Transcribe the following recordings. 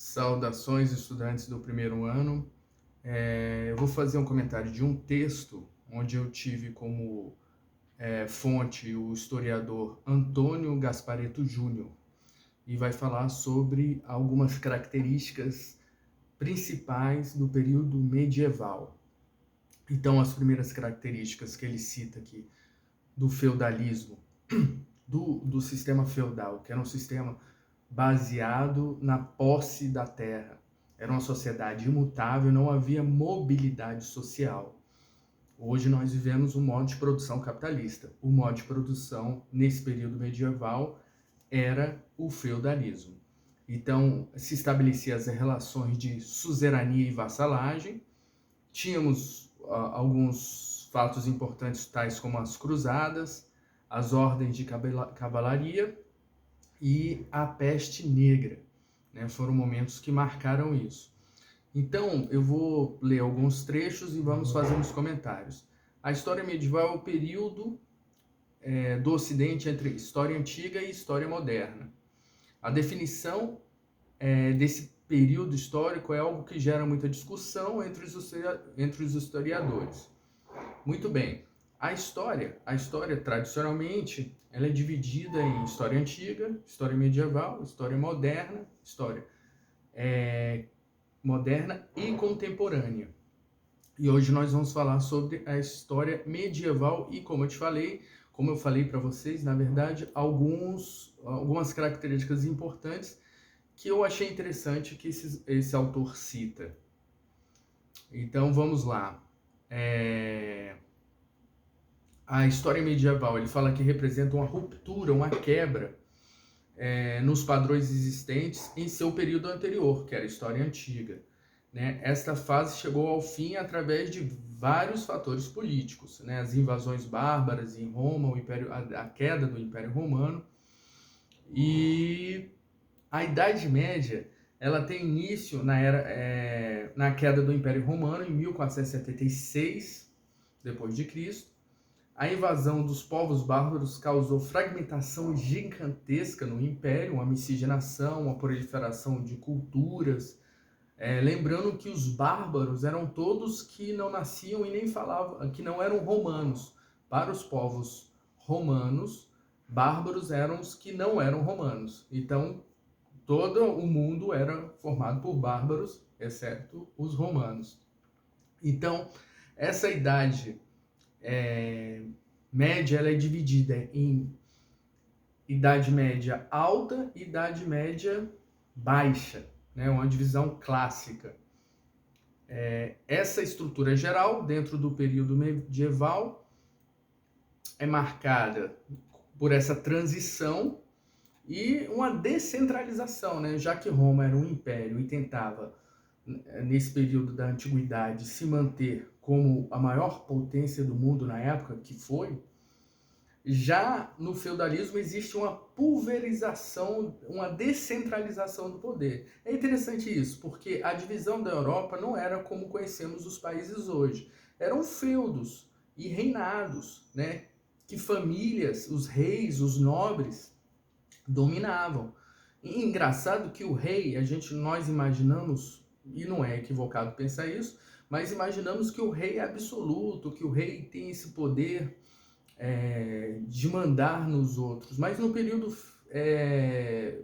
Saudações, estudantes do primeiro ano. Eu vou fazer um comentário de um texto onde eu tive como fonte o historiador Antônio Gasparetto Júnior e vai falar sobre algumas características principais do período medieval. Então, as primeiras características que ele cita aqui do feudalismo, do sistema feudal, que era um sistema baseado na posse da terra. Era uma sociedade imutável, não havia mobilidade social. Hoje nós vivemos um modo de produção capitalista. O modo de produção, nesse período medieval, era o feudalismo. Então, se estabeleciam as relações de suzerania e vassalagem. Tínhamos alguns fatos importantes, tais como as cruzadas, as ordens de cavalaria e a peste negra, né? Foram momentos que marcaram isso. Então, eu vou ler alguns trechos e vamos fazer uns comentários. A história medieval é o período do Ocidente entre história antiga e história moderna. A definição desse período histórico é algo que gera muita discussão entre os historiadores. Muito bem. A história tradicionalmente, ela é dividida em história antiga, história medieval, história moderna, história moderna e contemporânea. E hoje nós vamos falar sobre a história medieval e, como eu falei para vocês, na verdade, algumas características importantes que eu achei interessante que esse autor cita. Então, vamos lá. A história medieval, ele fala que representa uma ruptura, uma quebra nos padrões existentes em seu período anterior, que era a história antiga, né? Esta fase chegou ao fim através de vários fatores políticos, né? As invasões bárbaras em Roma, a queda do Império Romano, e a Idade Média, ela tem início na queda do Império Romano em 1476 depois de Cristo. A invasão dos povos bárbaros causou fragmentação gigantesca no Império, uma miscigenação, uma proliferação de culturas. Lembrando que os bárbaros eram todos que não nasciam e nem falavam, que não eram romanos. Para os povos romanos, bárbaros eram os que não eram romanos. Então, todo o mundo era formado por bárbaros, exceto os romanos. Então, essa idade média, ela é dividida em idade média alta e idade média baixa, né? Uma divisão clássica. Essa estrutura geral, dentro do período medieval, é marcada por essa transição e uma descentralização, né? Já que Roma era um império e tentava, nesse período da antiguidade, se manter como a maior potência do mundo na época, que foi, já no feudalismo existe uma pulverização, uma descentralização do poder. É interessante isso, porque a divisão da Europa não era como conhecemos os países hoje. Eram feudos e reinados, né? Que famílias, os reis, os nobres, dominavam. E engraçado que o rei, nós imaginamos, e não é equivocado pensar isso, mas imaginamos que o rei é absoluto, que o rei tem esse poder de mandar nos outros. Mas no período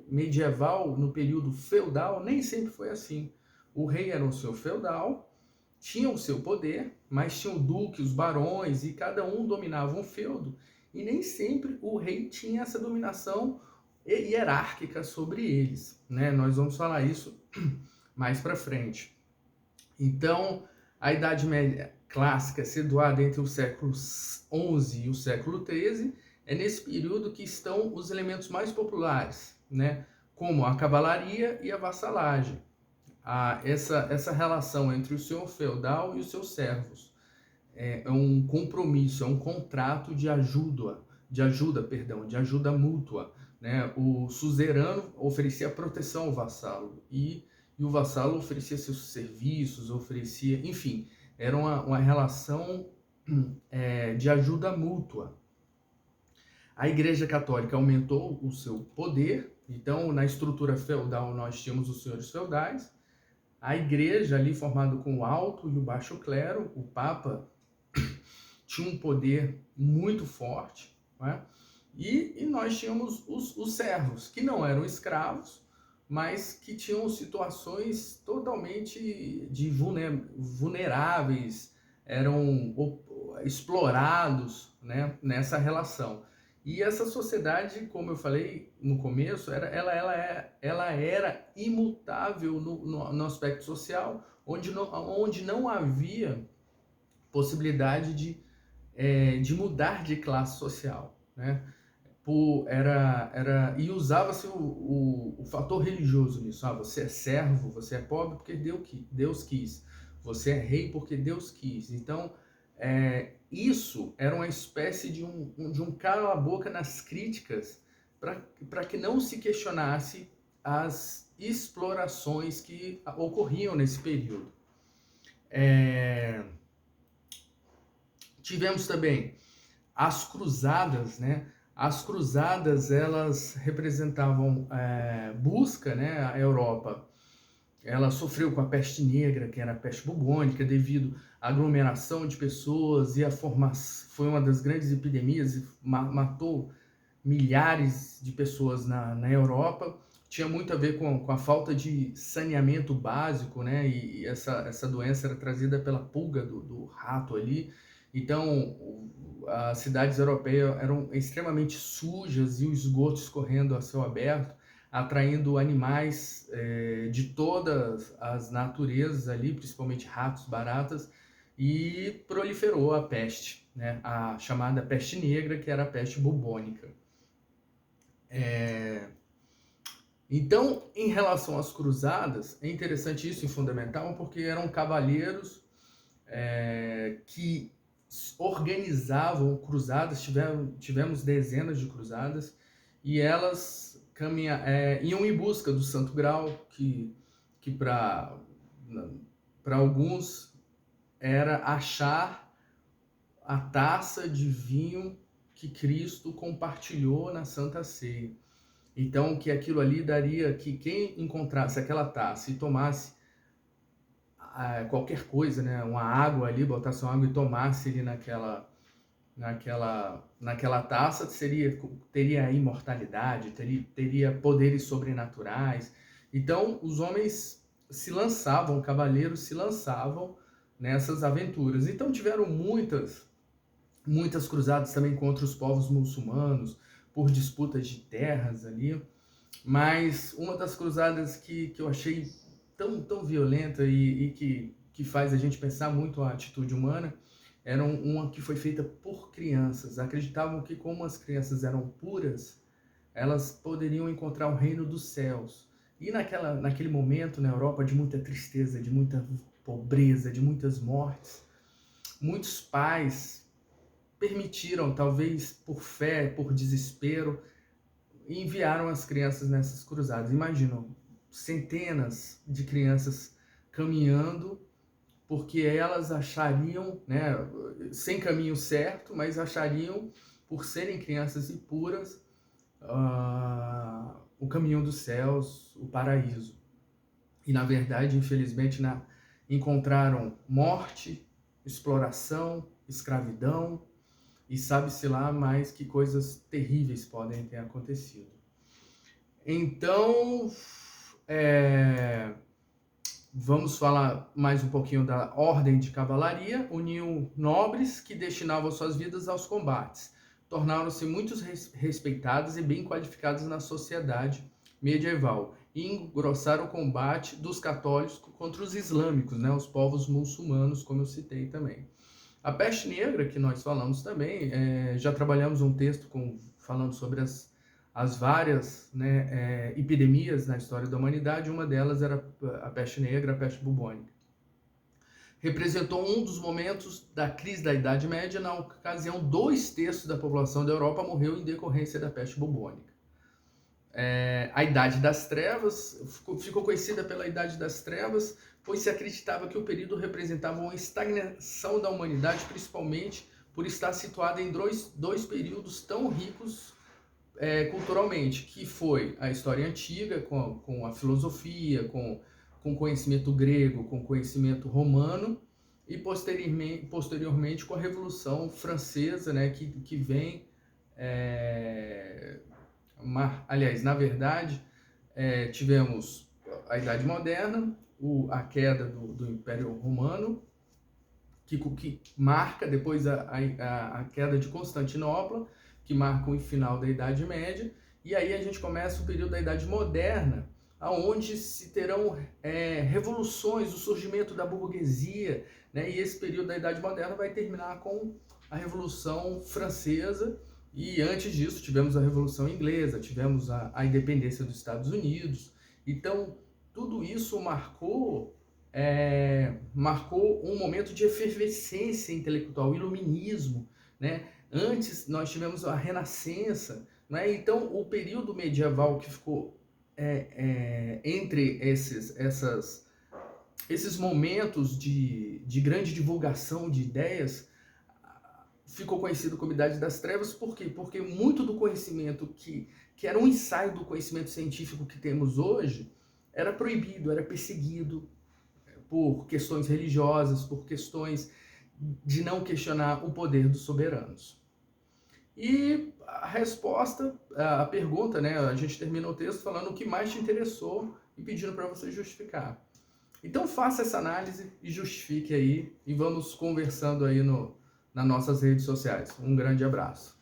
medieval, no período feudal, nem sempre foi assim. O rei era o seu feudal, tinha o seu poder, mas tinha o duque, os barões, e cada um dominava um feudo, e nem sempre o rei tinha essa dominação hierárquica sobre eles, né? Nós vamos falar isso mais para frente. Então, a Idade Média clássica, situada entre o século XI e o século XIII, é nesse período que estão os elementos mais populares, né? Como a cavalaria e a vassalagem. Essa relação entre o senhor feudal e os seus servos é um compromisso, é um contrato de ajuda mútua, né? O suzerano oferecia proteção ao vassalo e o vassalo oferecia seus serviços, enfim, era uma relação de ajuda mútua. A Igreja Católica aumentou o seu poder, Então, na estrutura feudal, nós tínhamos os senhores feudais, a igreja ali formada com o alto e o baixo clero, o papa tinha um poder muito forte, né? E nós tínhamos os servos, que não eram escravos, mas que tinham situações totalmente vulneráveis, eram explorados, né, nessa relação. E essa sociedade, como eu falei no começo, ela era imutável no aspecto social, onde não havia possibilidade de mudar de classe social, né? E usava-se o fator religioso nisso. Você é servo, você é pobre porque Deus quis. Você é rei porque Deus quis. Então, isso era uma espécie de um cala-boca nas críticas para que não se questionasse as explorações que ocorriam nesse período. Tivemos também as cruzadas, né? As cruzadas, elas representavam busca, né? A Europa, ela sofreu com a peste negra, que era a peste bubônica, devido à aglomeração de pessoas e foi uma das grandes epidemias e matou milhares de pessoas na Europa. Tinha muito a ver com a falta de saneamento básico, né? E essa doença era trazida pela pulga do rato ali. Então, as cidades europeias eram extremamente sujas e o esgoto escorrendo a céu aberto, atraindo animais de todas as naturezas ali, principalmente ratos, baratas, e proliferou a peste, né? A chamada peste negra, que era a peste bubônica. Então, em relação às cruzadas, é interessante isso e fundamental, porque eram cavalheiros que organizavam cruzadas, tivemos dezenas de cruzadas, e elas iam em busca do Santo Graal, que para alguns era achar a taça de vinho que Cristo compartilhou na Santa Ceia. Então, que aquilo ali daria que quem encontrasse aquela taça e tomasse qualquer coisa, né, uma água ali, botasse uma água e tomasse ali naquela taça, teria imortalidade, teria poderes sobrenaturais. Então, os homens se lançavam, cavaleiros se lançavam nessas aventuras. Então, tiveram muitas cruzadas também contra os povos muçulmanos, por disputas de terras ali. Mas uma das cruzadas que eu achei tão violenta e que faz a gente pensar muito a atitude humana, era uma que foi feita por crianças. Acreditavam que como as crianças eram puras, elas poderiam encontrar o reino dos céus. E naquele momento, na Europa, de muita tristeza, de muita pobreza, de muitas mortes, muitos pais permitiram, talvez por fé, por desespero, e enviaram as crianças nessas cruzadas. Imaginam, centenas de crianças caminhando, porque elas achariam, né, sem caminho certo, mas achariam, por serem crianças impuras, o caminho dos céus, o paraíso. E na verdade, infelizmente, encontraram morte, exploração, escravidão, e sabe-se lá mais que coisas terríveis podem ter acontecido. Então, vamos falar mais um pouquinho da ordem de cavalaria. Uniam nobres que destinavam suas vidas aos combates. Tornaram-se muito respeitados e bem qualificados na sociedade medieval. E engrossaram o combate dos católicos contra os islâmicos, né, os povos muçulmanos, como eu citei também. A peste negra, que nós falamos também, já trabalhamos um texto falando sobre as várias, né, epidemias na história da humanidade. Uma delas era a peste negra, a peste bubônica. Representou um dos momentos da crise da Idade Média. Na ocasião, 2/3 da população da Europa morreu em decorrência da peste bubônica. A Idade das Trevas ficou conhecida pela Idade das Trevas, pois se acreditava que o período representava uma estagnação da humanidade, principalmente por estar situada em dois períodos tão ricos culturalmente, que foi a história antiga, com a filosofia, com conhecimento grego, com conhecimento romano, e posteriormente com a Revolução Francesa, né, que vem, aliás, na verdade, tivemos a Idade Moderna, a queda do Império Romano, que marca depois a queda de Constantinopla, que marca o final da Idade Média, e aí a gente começa o período da Idade Moderna, onde se terão revoluções, o surgimento da burguesia, né? E esse período da Idade Moderna vai terminar com a Revolução Francesa, e antes disso tivemos a Revolução Inglesa, tivemos a independência dos Estados Unidos. Então, tudo isso marcou um momento de efervescência intelectual, iluminismo, né? Antes nós tivemos a Renascença, né? Então o período medieval que ficou entre esses momentos de grande divulgação de ideias ficou conhecido como Idade das Trevas. Por quê? Porque muito do conhecimento que era um ensaio do conhecimento científico que temos hoje era proibido, era perseguido por questões religiosas, por questões de não questionar o poder dos soberanos. E a resposta, a pergunta, né, a gente termina o texto falando o que mais te interessou e pedindo para você justificar. Então faça essa análise e justifique aí, e vamos conversando aí nas nossas redes sociais. Um grande abraço.